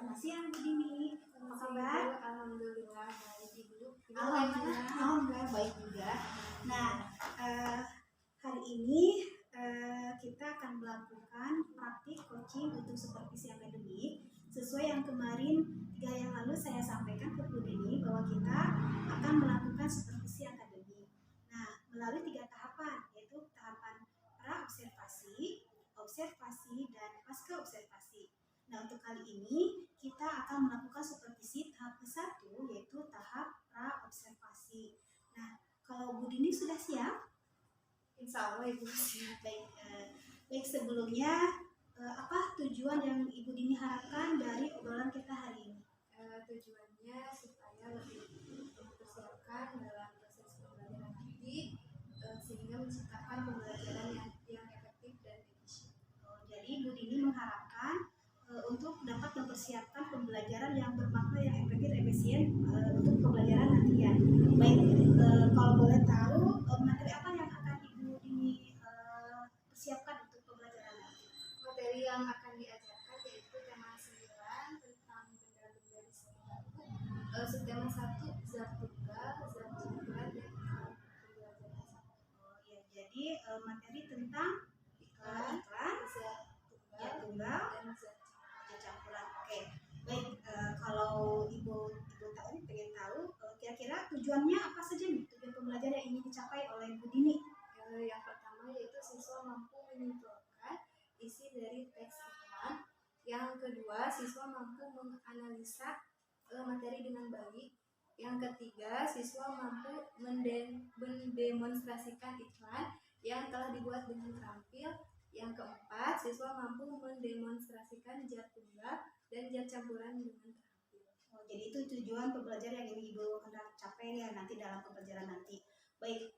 Selamat siang Bu Dini, apa kabar? Alhamdulillah baik Ibu. Alhamdulillah baik juga. Nah, hari ini kita akan melakukan praktik coaching untuk supervisi akademik sesuai yang kemarin 3 hari yang lalu saya sampaikan ke Bu Dini bahwa kita akan melakukan supervisi akademik. Nah, melalui 3 tahapan, yaitu tahapan pra-observasi, observasi, dan pasca observasi. Nah, untuk kali ini kita akan melakukan supervisi tahap ke-1, yaitu tahap pra-observasi. Nah, kalau Bu Dini sudah siap? Insya Allah Ibu siap. Baik, sebelumnya apa tujuan yang Ibu Dini harapkan dari obrolan kita hari ini? Tujuannya supaya lebih mempersiapkan dalam proses pembelajaran nanti, sehingga menciptakan pembelajaran yang efektif dan efisien. Jadi Bu Dini mengharapkan untuk dapat mempersiapkan pembelajaran yang bermakna, yang efektif, efisien untuk pembelajaran nantinya. Baik, kalau boleh tahu materi apa yang akan Ibu Dini persiapkan untuk pembelajaran nanti? Materi yang akan diajarkan yaitu tema 9 tentang benda-benda di sekitar bumi, subtema 1 zat tunggal, zat campuran, dan pembelajaran 1. Ya, jadi materi tentang iklan, zat tunggal, dan zat campuran. Oke, baik. Kalau ibu tahu, pengen tahu kira-kira tujuannya apa saja nih, tujuan pembelajaran yang ingin dicapai oleh Bu Dini? Yang pertama yaitu siswa mampu menyimpulkan isi dari teks iklan. Yang kedua, siswa mampu menganalisa materi dengan baik. Yang ketiga, siswa mampu mendemonstrasikan iklan yang telah dibuat dengan terampil. Yang keempat, siswa mampu mendemonstrasikan zat tunggal dan zat campuran dengan terampil. Jadi itu tujuan pembelajaran yang ingin Ibu hendak capai ya nanti dalam pembelajaran nanti. Baik,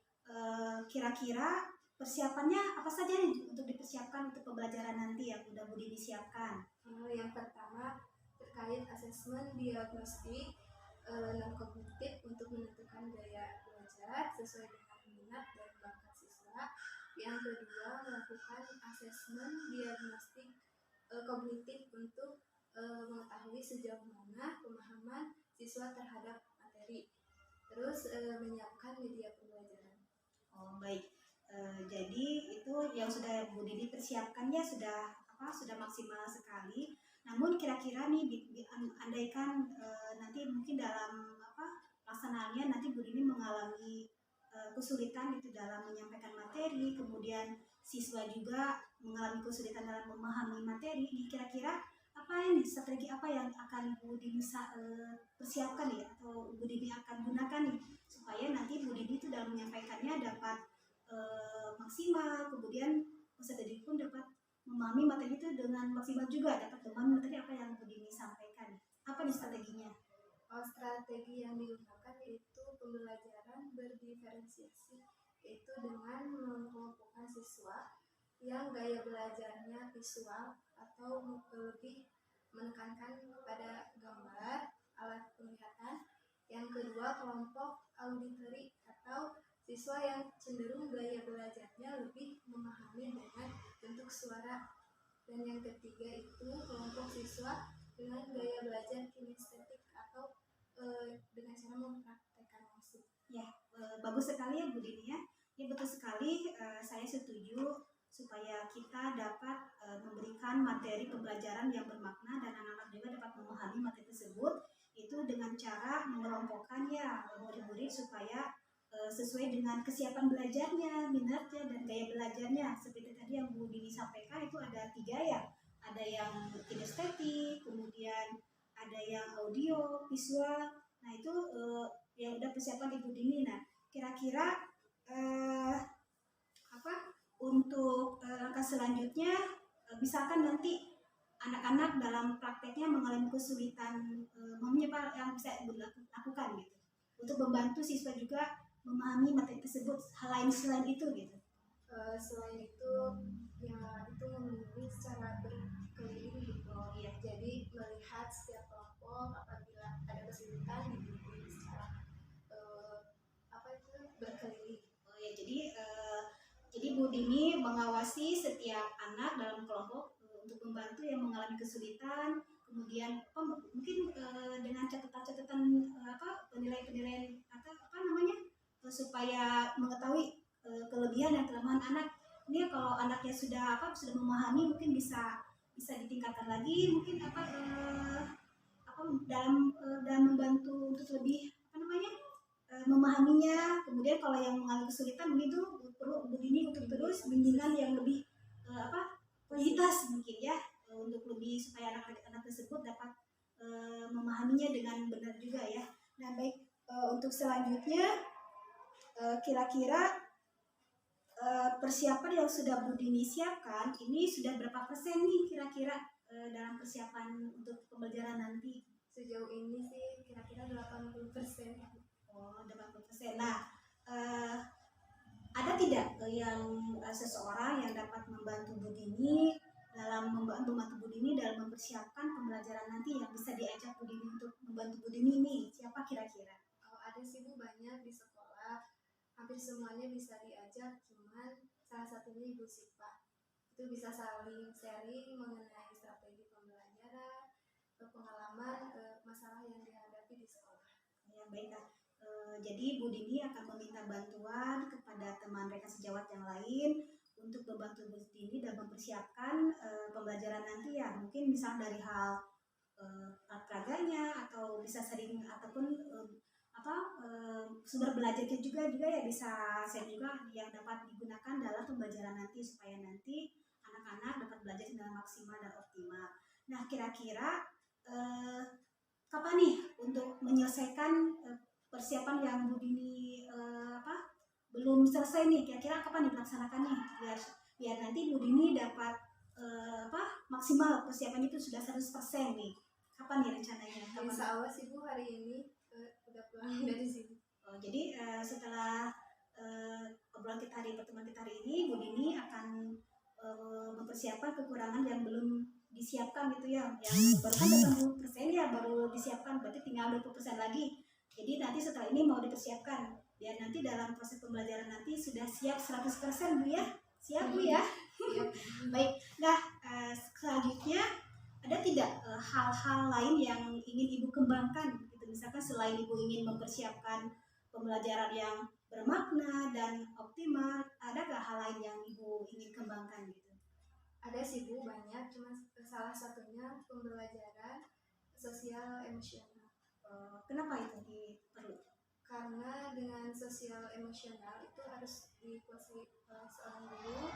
kira-kira persiapannya apa saja nih untuk dipersiapkan untuk pembelajaran nanti yang sudah Bu Dini siapkan? Yang pertama terkait asesmen diagnostik non kognitif untuk menentukan gaya belajar sesuai dengan minat dan bakat siswa. Yang kedua, melakukan asesmen diagnostik kognitif untuk mengetahui sejauh mana pemahaman siswa terhadap materi. Terus menyiapkan media pembelajaran. Oh baik, jadi itu yang sudah Bu Dini persiapkannya sudah maksimal sekali. Namun kira-kira nih andaikan nanti mungkin dalam pelaksanaannya nanti Bu Dini mengalami kesulitan itu dalam menyampaikan materi, kemudian siswa juga mengalami kesulitan dalam memahami materi. Kira-kira apa ini strategi apa yang akan Bu Dini persiapkan ya, atau Bu Dini akan gunakan nih supaya nanti Bu Dini itu dalam menyampaikannya dapat maksimal, kemudian peserta didik pun dapat memahami materi itu dengan maksimal juga, dapat memahami materi apa yang Bu Dini sampaikan. Apa nih strateginya? Strategi yang digunakan yaitu pembelajaran berdiferensiasi, yaitu dengan mengelompokkan siswa yang gaya belajarnya visual atau lebih menekankan pada gambar, alat penglihatan. Yang kedua, kelompok auditory atau siswa yang cenderung gaya belajarnya lebih memahami dengan bentuk suara. Dan yang ketiga itu kelompok siswa dengan gaya belajar kinestetik atau dengan cara mempraktekkan langsung. Ya, bagus sekali ya Bu Dini ya. Ya betul sekali, saya setuju supaya kita dapat memberikan materi pembelajaran yang bermakna dan anak-anak juga dapat memahami materi tersebut itu dengan cara mengelompokkan ya murid-murid supaya sesuai dengan kesiapan belajarnya, minatnya, dan gaya belajarnya. Seperti tadi yang Bu Dini sampaikan itu ada 3 ya, ada yang kinestetik, kemudian ada yang audio, visual. Nah itu yang udah persiapan Ibu Dini. Nah kira-kira untuk langkah selanjutnya, misalkan nanti anak-anak dalam prakteknya mengalami kesulitan memahami apa yang bisa Ibu lakukan gitu untuk membantu siswa juga memahami materi tersebut, hal lain selain itu gitu. Selain itu ya itu memenuhi secara berkeliling gitu. Ya, jadi melihat setiap kelompok apabila ada kesulitan dibimbing secara berkeliling. Oh ya, jadi Bu Dini mengawasi setiap anak dalam kelompok untuk membantu yang mengalami kesulitan, kemudian mungkin dengan catatan-catatan penilaian-penilaian atau apa namanya supaya mengetahui kelebihan dan kelemahan anak. Ini kalau anaknya sudah memahami, mungkin bisa ditingkatkan lagi, mungkin dalam membantu untuk lebih memahaminya. Kemudian kalau yang mengalami kesulitan begitu, perlu Bu Dini untuk terus bimbingan yang lebih kualitas mungkin ya, untuk lebih supaya anak-anak tersebut dapat memahaminya dengan benar juga ya. Nah baik, untuk selanjutnya kira-kira persiapan yang sudah Bu Dini siapkan ini sudah berapa persen nih kira-kira dalam persiapan untuk pembelajaran nanti? Sejauh ini sih kira-kira 80%. Oh, 80%. Nah, ada tidak yang seseorang yang dapat membantu Bu Dini dalam membantu Bu Dini dalam mempersiapkan pembelajaran nanti, yang bisa diajak Bu Dini untuk membantu Bu Dini ini? Siapa kira-kira? Ada sih Bu, banyak di sekolah, hampir semuanya bisa diajak, cuman salah satunya Ibu Sipa. Itu bisa saling sharing mengenai strategi pembelajaran, pengalaman, masalah yang dihadapi di sekolah. Ya, baiklah. Jadi Bu Dini akan meminta bantuan kepada teman mereka sejawat yang lain untuk membantu Bu Dini dalam mempersiapkan pembelajaran nanti ya. Mungkin misalnya dari hal olahraganya, atau bisa sering, ataupun sumber belajarnya juga ya bisa share juga yang dapat digunakan dalam pembelajaran nanti, supaya nanti anak-anak dapat belajar dengan maksimal dan optimal. Nah kira-kira kapan nih untuk menyelesaikan persiapan yang Bu Dini belum selesai nih, kira-kira kapan dilaksanakannya biar nanti Bu Dini dapat maksimal persiapan itu sudah 100% nih? Kapan nih rencananya? Insya Allah sih Bu, hari ini udah pulang dari sini. Jadi setelah obrolan kita pertemuan kita hari ini, Bu Dini akan mempersiapkan kekurangan yang belum disiapkan gitu ya, yang baru kan 80% ya baru disiapkan, berarti tinggal 20% lagi. Jadi nanti setelah ini mau dipersiapkan biar nanti dalam proses pembelajaran nanti sudah siap 100% Bu ya. Siap Bu ya? Baik. Nah selanjutnya ada tidak hal-hal lain yang ingin Ibu kembangkan gitu, misalkan selain Ibu ingin mempersiapkan pembelajaran yang bermakna dan optimal, ada gak hal lain yang Ibu ingin kembangkan gitu? Ada sih Bu, banyak, cuma salah satunya pembelajaran sosial emosional. Kenapa itu perlu? Karena dengan sosial emosional itu harus dikuasai oleh seorang guru,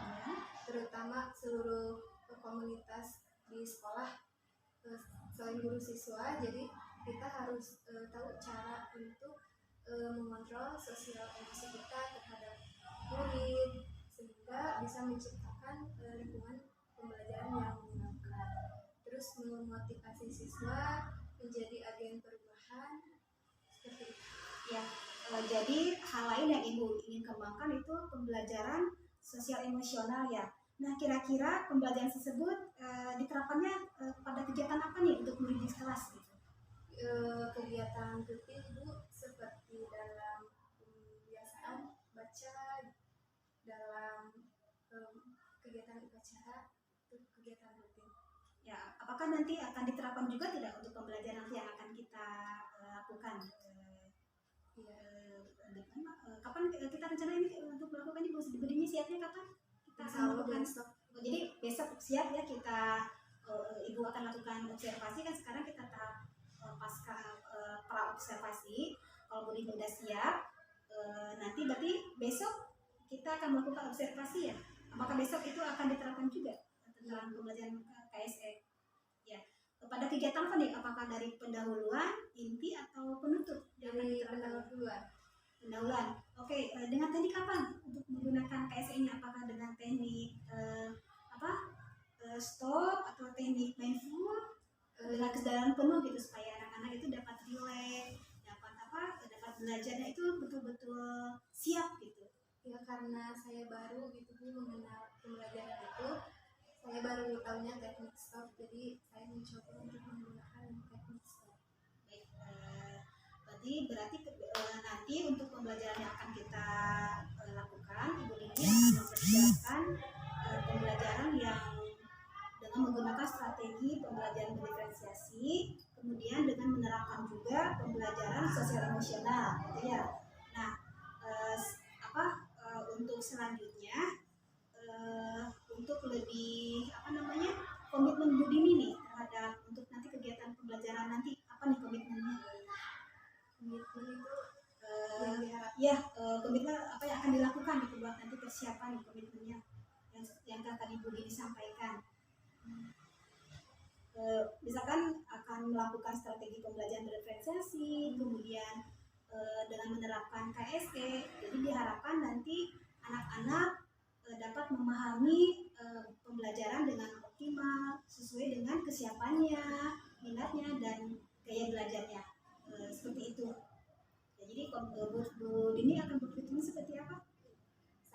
terutama seluruh komunitas di sekolah, selain guru siswa. Jadi kita harus tahu cara untuk mengontrol sosial emosi kita terhadap murid, sehingga bisa menciptakan lingkungan pembelajaran yang menyenangkan. Terus memotivasi siswa menjadi agen perubahan, seperti itu. Ya, jadi hal lain yang Ibu ingin kembangkan itu pembelajaran sosial emosional ya. Nah kira-kira pembelajaran tersebut diterapkannya pada kegiatan apa nih untuk murid di kelas gitu? Kegiatan rutin Bu, seperti dalam pembiasaan baca, dalam kegiatan upacara, itu kegiatan rutin. Ya, apakah nanti akan diterapkan juga tidak untuk pembelajaran nanti yang akan kita lakukan? Kapan kita rencana ini untuk melakukan ini? Bu Dini siapnya kapan? Kita akan melakukan besok. Jadi besok siap ya, kita Ibu akan lakukan observasi kan, sekarang kita tahap pasca pra observasi. Kalau Bu Dini udah siap, nanti berarti besok kita akan melakukan observasi ya. Apakah besok itu akan diterapkan juga tentang pembelajaran KSE? Ya. Pada kegiatan apa nih? Apakah dari pendahuluan, inti, atau penutup? Dari pendahuluan. Oke, dengan teknik apa untuk menggunakan KSE ini? Apakah dengan teknik stop atau teknik mindful dengan kesadaran penuh gitu, supaya anak-anak itu dapat relax, dapat belajarnya itu betul-betul siap gitu? Ya karena saya baru gitu Bu mengenal pembelajaran itu, saya baru tahunya teknik stop, jadi saya mencoba untuk menggunakan teknik stop. Baik, berarti nanti untuk pembelajaran yang akan kita lakukan, Ibu Dini akan mempersiapkan pembelajaran yang dengan menggunakan strategi pembelajaran berdiferensiasi diferensiasi, kemudian dengan menerapkan juga pembelajaran sosial emosional, gitu ya. Nah, untuk selanjutnya, untuk lebih komitmen Bu Dini nih terhadap untuk nanti kegiatan pembelajaran nanti, apa nih komitmennya? Komitmen itu Komitmen apa yang akan dilakukan gitu buat nanti persiapan komitmennya yang tadi Bu Dini sampaikan. Misalkan akan melakukan strategi pembelajaran diferensiasi, kemudian dengan menerapkan KSE, jadi diharapkan nanti anak-anak dapat memahami pembelajaran dengan optimal sesuai dengan kesiapannya, minatnya, dan gaya belajarnya, seperti itu. Ya, jadi Bu Dini akan berpikir seperti apa?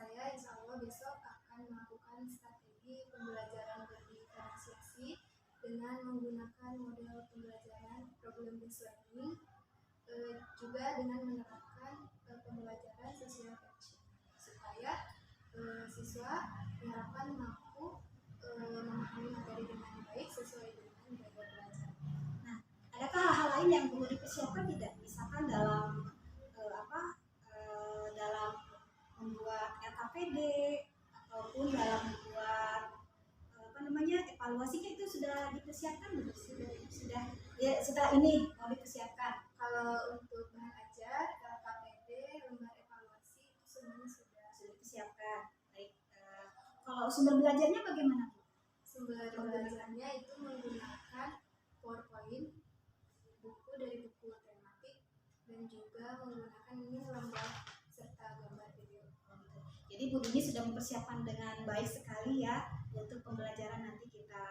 saya insya Allah besok akan melakukan strategi pembelajaran berdiferensiasi dengan menggunakan model pembelajaran problem based learning, juga dengan menerapkan pembelajaran sosial action supaya siswa diharapkan mampu memahami materi dengan baik sesuai dengan gaya belajar. Nah, adakah hal-hal lain yang perlu dipersiapkan tidak? Misalkan dalam dalam membuat LKPD ataupun dalam membuat evaluasinya itu sudah dipersiapkan belum? Sudah ini mau dipersiapkan. Kalau untuk bahan ajar, KPD, lembar evaluasi itu semuanya sudah Dipersiapkan. Baik. Kalau sumber belajarnya bagaimana, Bu? Sumber belajarnya itu menggunakan PowerPoint, buku dari buku tematik, dan juga menggunakan ini lembar serta gambar video. Jadi Bu Dini sudah mempersiapkan dengan baik sekali ya untuk pembelajaran nanti kita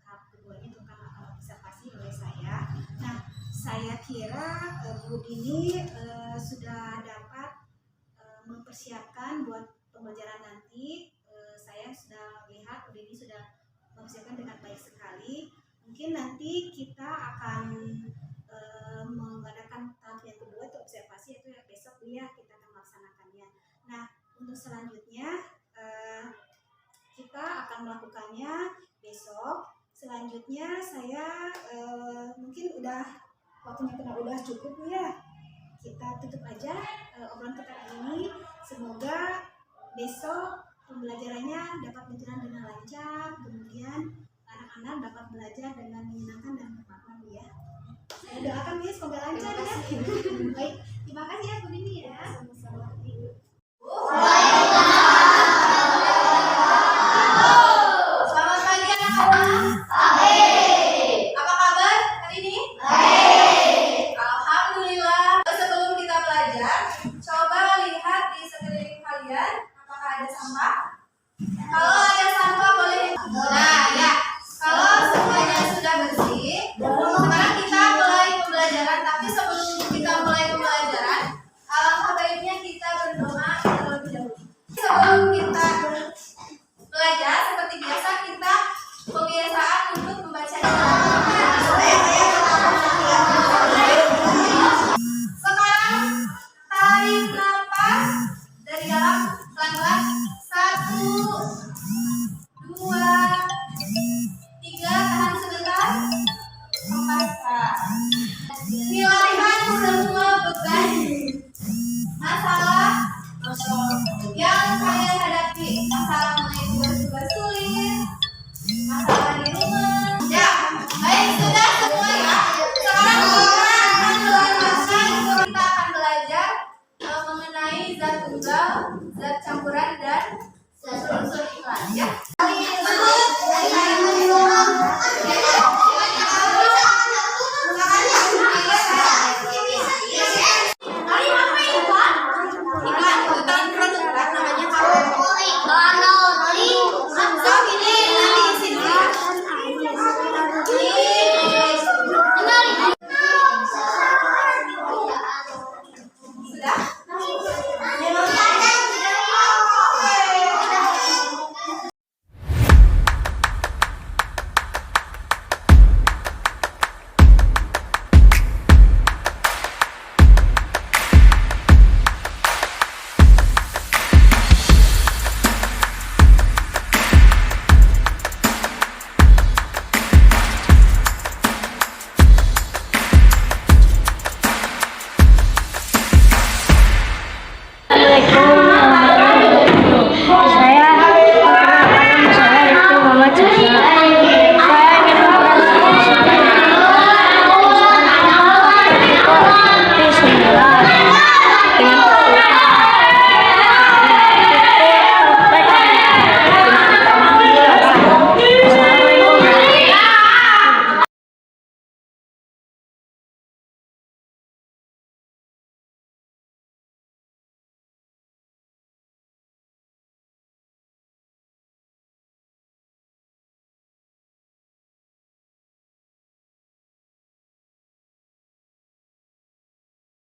tahap keduanya tentang observasi oleh saya. Nah, saya kira Bu Dini sudah dapat mempersiapkan buat pembelajaran nanti. Saya sudah lihat Bu Dini sudah mempersiapkan dengan baik sekali. Mungkin nanti kita akan mengadakan tahap yang kedua itu observasi, itu besok ya kita akan melaksanakannya. Nah, untuk selanjutnya kita akan melakukannya besok. Selanjutnya saya mungkin waktunya udah cukup ya. Kita tutup aja obrolan kita ini. Semoga besok pembelajarannya dapat berjalan dengan lancar, kemudian anak-anak dapat belajar dengan menyenangkan dan bermakna ya. Saya doakan ya semoga lancar ya. Baik, terima kasih ya Bu Dini ya. Sama-sama. Selamat pagi anak-anak. Apa kabar hari ini? Alhamdulillah. Sebelum kita belajar, coba lihat di sekeliling kalian apakah ada sampah. Kalau ada sampah boleh. Nah ya, kalau semuanya sudah bersih, sekarang kita mulai pembelajaran. Tapi sebelum kita mulai pembelajaran,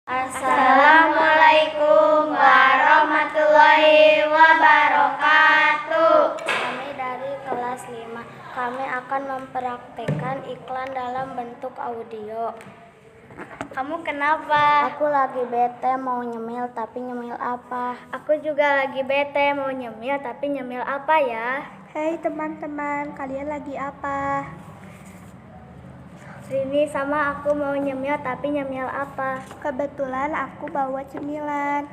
Assalamualaikum warahmatullahi wabarakatuh. Kami dari kelas 5. Kami akan mempraktekkan iklan dalam bentuk audio. Kamu kenapa? Aku lagi bete mau nyemil, tapi nyemil apa? Aku juga lagi bete mau nyemil, tapi nyemil apa ya? Hei teman-teman, kalian lagi apa? Rini sama aku mau nyemil, tapi nyemil apa? Kebetulan aku bawa cemilan.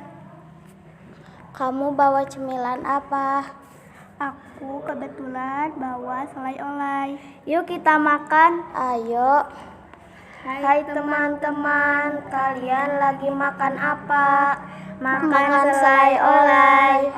Kamu bawa cemilan apa? Aku kebetulan bawa selai olay. Yuk kita makan. Ayo. Hai teman-teman, kalian lagi makan apa? Makan selai olay.